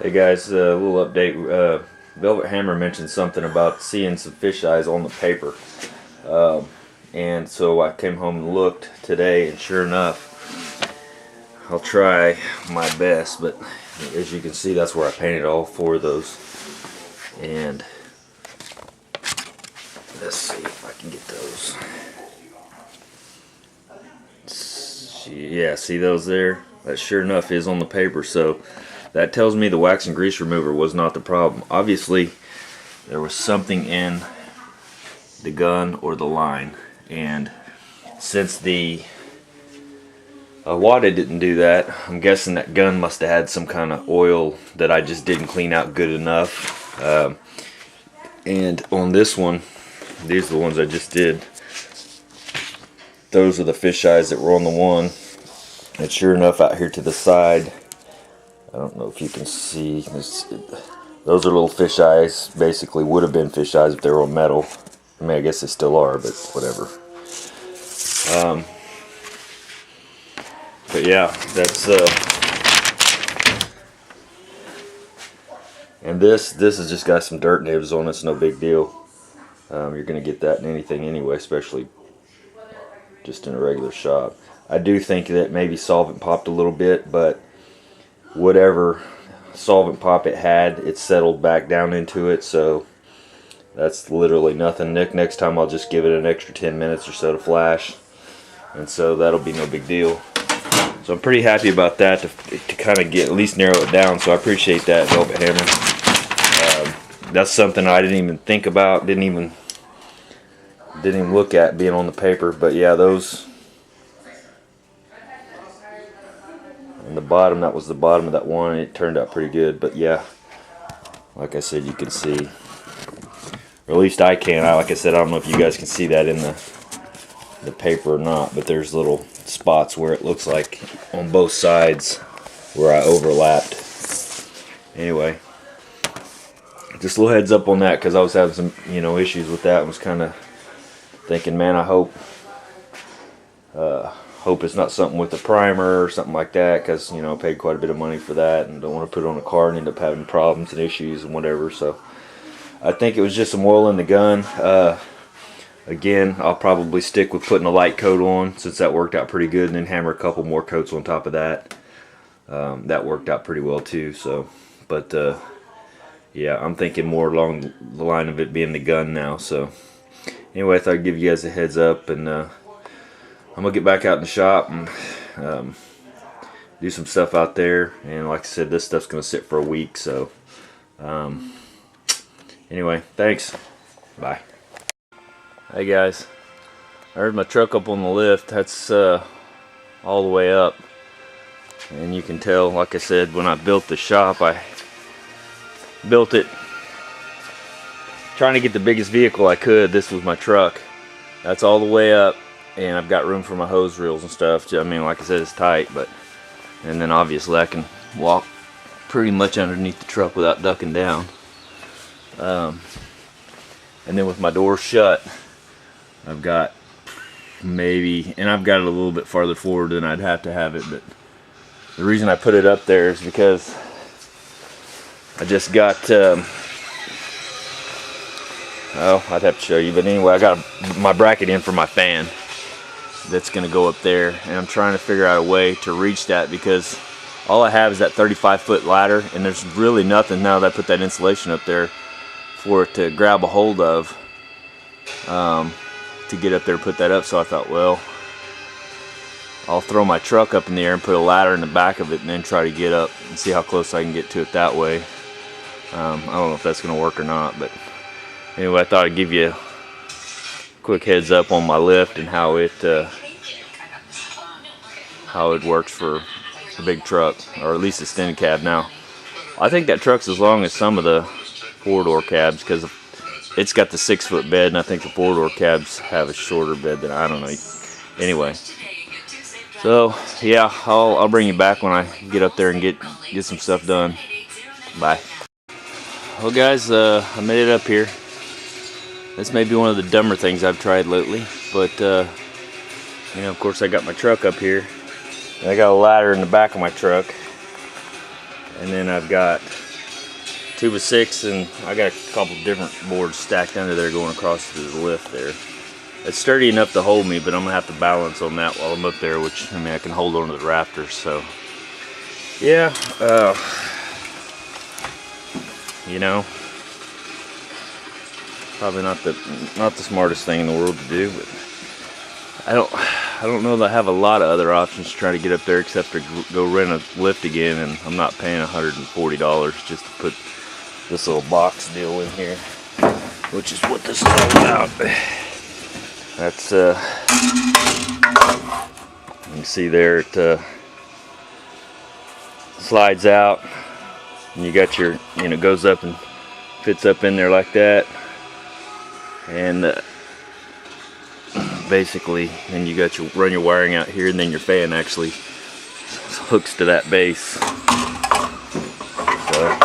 Hey guys, a little update. Velvet Hammer mentioned something about seeing some fish eyes on the paper. And so I came home and looked today, and sure enough, I'll try my best, but as you can see, that's where I painted all four of those. And let's see if I can get those. Yeah, see those there? That sure enough is on the paper, so that tells me the wax and grease remover was not the problem. Obviously, there was something in the gun or the line, and since the Wada didn't do that, I'm guessing that gun must have had some kind of oil that I just didn't clean out good enough. And on this one, these are the ones I just did. Those are the fish eyes that were on the one. And sure enough, out here to the side, I don't know if you can see, those are little fish eyes. Basically would have been fish eyes if they were on metal. I mean, I guess they still are, but whatever. But yeah, that's and this has just got some dirt nibs on it. It's no big deal. You're gonna get that in anything anyway, especially just in a regular shop. I do think that maybe solvent popped a little bit, but whatever solvent pop it had, it settled back down into it, so that's literally nothing. Next time I'll just give it an extra 10 minutes or so to flash, and so that'll be no big deal. So I'm pretty happy about that to kind of get at least narrow it down, so I appreciate that, Velvet Hammer. That's something I didn't even think about, didn't even look at being on the paper. But yeah, those on the bottom, that was the bottom of that one. It turned out pretty good. But yeah, like I said, you can see, or at least I can. Like I said, I don't know if you guys can see that in the paper or not, but there's little spots where it looks like on both sides where I overlapped. Anyway, just a little heads up on that, because I was having some issues with that. I was kind of thinking, man, I hope it's not something with the primer or something like that, because I paid quite a bit of money for that and don't want to put it on a car and end up having problems and issues and whatever. So I think it was just some oil in the gun. Again, I'll probably stick with putting a light coat on, since that worked out pretty good, and then hammer a couple more coats on top of that. That worked out pretty well too. So, but yeah, I'm thinking more along the line of it being the gun now. So anyway, I thought I'd give you guys a heads up, and I'm gonna get back out in the shop and do some stuff out there. And like I said, this stuff's gonna sit for a week. So anyway, thanks. Bye. Hey guys, I heard my truck up on the lift. That's all the way up, and you can tell, like I said, when I built the shop, I built it trying to get the biggest vehicle I could. This was my truck. That's all the way up, and I've got room for my hose reels and stuff. I mean, like I said, it's tight, but and then obviously I can walk pretty much underneath the truck without ducking down. And then with my door shut, I've got maybe, and I've got it a little bit farther forward than I'd have to have it, but the reason I put it up there is because I just got oh, I'd have to show you, but anyway, I got my bracket in for my fan that's gonna go up there, and I'm trying to figure out a way to reach that, because all I have is that 35-foot ladder, and there's really nothing, now that I put that insulation up there, for it to grab a hold of to get up there, put that up. So I thought, well, I'll throw my truck up in the air and put a ladder in the back of it, and then try to get up and see how close I can get to it that way. I don't know if that's gonna work or not, but anyway, I thought I'd give you a quick heads up on my lift and how it works for a big truck, or at least a extended cab. Now, I think that truck's as long as some of the four-door cabs, because it's got the 6-foot bed, and I think the four-door cabs have a shorter bed than, I don't know. Anyway, so yeah, I'll bring you back when I get up there and get some stuff done. Bye. Well guys, I made it up here. This may be one of the dumber things I've tried lately, but of course I got my truck up here, and I got a ladder in the back of my truck, and then I've got 2 of 6, and I got a couple different boards stacked under there going across to the lift there. It's sturdy enough to hold me, but I'm gonna have to balance on that while I'm up there, which, I mean, I can hold onto the rafters. So yeah, you know, probably not the smartest thing in the world to do, but I don't know that I have a lot of other options to try to get up there except to go rent a lift again, and I'm not paying $140 just to put this little box deal in here, which is what this is all about. That's you can see there it slides out, and you got your, you know, goes up and fits up in there like that, and basically then you got your run your wiring out here, and then your fan actually hooks to that base. So,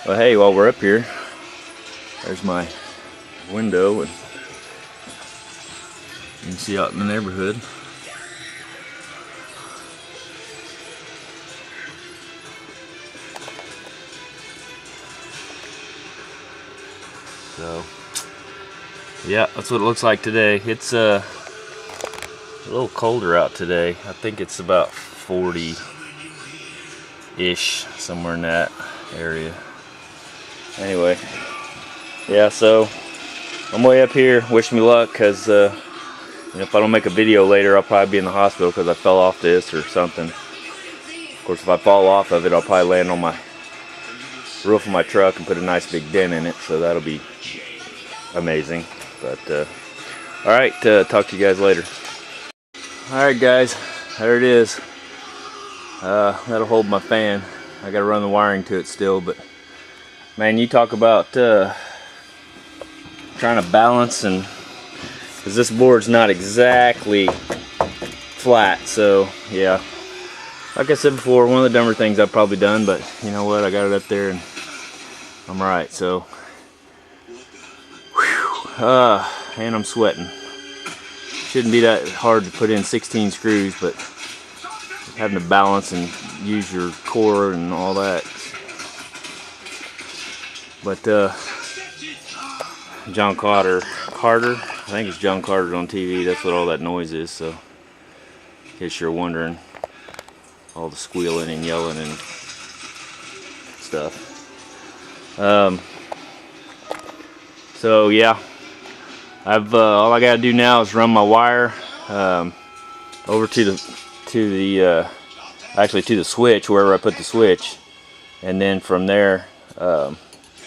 well, hey, while we're up here, there's my window, and you can see out in the neighborhood. So yeah, that's what it looks like today. It's a little colder out today. I think it's about 40-ish, somewhere in that area. Anyway, yeah, so I'm way up here. Wish me luck, because you know, if I don't make a video later, I'll probably be in the hospital because I fell off this or something. Of course, if I fall off of it, I'll probably land on my roof of my truck and put a nice big dent in it, so that'll be amazing. But alright, talk to you guys later. Alright guys, there it is. That'll hold my fan. I gotta run the wiring to it still, but man, you talk about trying to balance, and because this board's not exactly flat, so yeah, like I said before, one of the dumber things I've probably done, but you know what, I got it up there and I'm alright. So and I'm sweating. Shouldn't be that hard to put in 16 screws, but having to balance and use your core and all that. But John Carter, I think it's John Carter on TV. That's what all that noise is. So, in case you're wondering, all the squealing and yelling and stuff. So yeah, all I gotta do now is run my wire over to the switch, wherever I put the switch, and then from there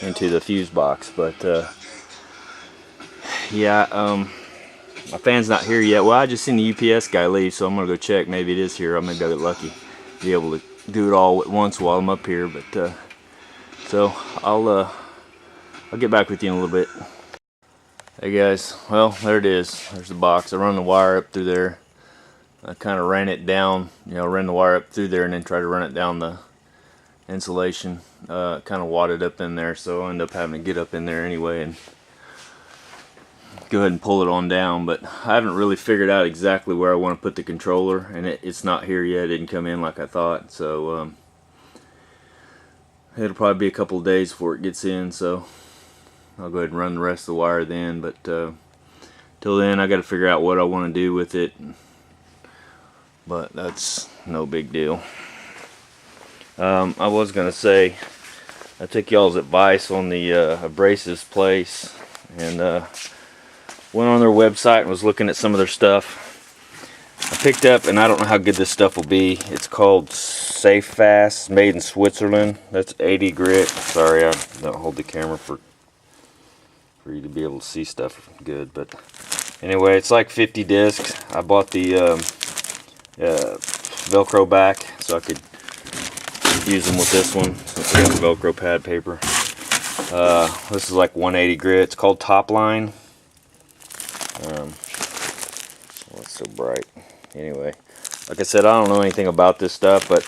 into the fuse box. But yeah, my fan's not here yet. Well, I just seen the UPS guy leave, so I'm gonna go check. Maybe it is here. Or maybe I'll get lucky, be able to do it all at once while I'm up here. But so I'll get back with you in a little bit. Hey guys, well, there it is. There's the box. I run the wire up through there. I kind of ran it down, you know, ran the wire up through there and then tried to run it down the insulation. Kind of wadded up in there, so I ended up having to get up in there anyway and go ahead and pull it on down. But I haven't really figured out exactly where I want to put the controller, and it's not here yet. It didn't come in like I thought, so it'll probably be a couple of days before it gets in, so I'll go ahead and run the rest of the wire then. But till then, I got to figure out what I want to do with it, but that's no big deal. I was gonna say, I took y'all's advice on the Abrasives place, and went on their website and was looking at some of their stuff. I picked up, and I don't know how good this stuff will be, it's called Safe Fast, made in Switzerland. That's 80 grit. Sorry, I don't hold the camera for you to be able to see stuff good, but anyway, it's like 50 discs. I bought the Velcro back so I could use them with this one, since I got the Velcro pad paper. This is like 180 grit. It's called Top Line. Well, it's so bright. Anyway, like I said, I don't know anything about this stuff, but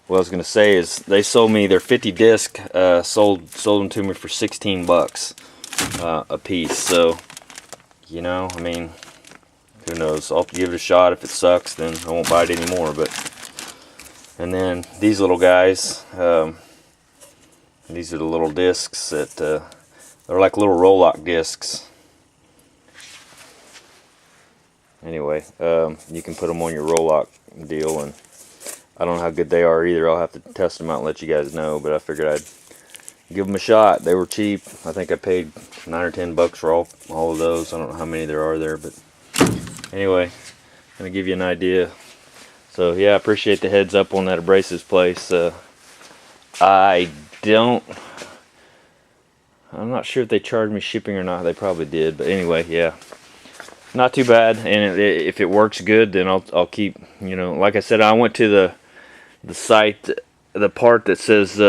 what I was gonna say is they sold me their 50 disc, sold them to me for 16 bucks a piece. So, you know, I mean, who knows? I'll give it a shot. If it sucks, then I won't buy it anymore. But and then these little guys, These are the little discs that they're like little Roloc discs. Anyway, you can put them on your Roloc deal, and I don't know how good they are either. I'll have to test them out and let you guys know, but I figured I'd give them a shot. They were cheap. I think I paid $9 or $10 for all of those. I don't know how many there are there, but anyway, gonna give you an idea. So yeah, I appreciate the heads up on that abrasives place. I'm not sure if they charged me shipping or not. They probably did, but anyway, yeah, not too bad. And if it works good, then I'll keep. You know, like I said, I went to the site, the part that says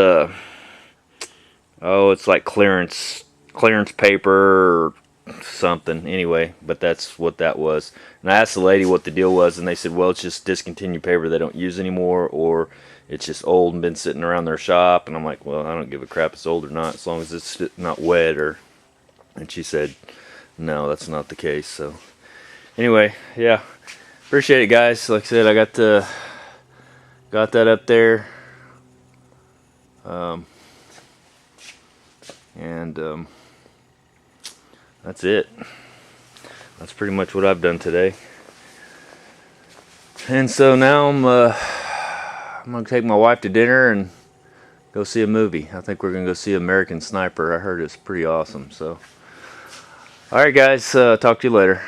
oh, it's like clearance paper or something. Anyway, but that's what that was. And I asked the lady what the deal was, and they said, well, it's just discontinued paper they don't use anymore, or it's just old and been sitting around their shop. And I'm like, well, I don't give a crap if it's old or not, as long as it's not wet. And she said, no, that's not the case. So anyway, yeah, appreciate it, guys. Like I said, I got that up there. That's it. That's pretty much what I've done today. And so now I'm gonna take my wife to dinner and go see a movie. I think we're gonna go see American Sniper. I heard it's pretty awesome. So, all right, guys. Talk to you later.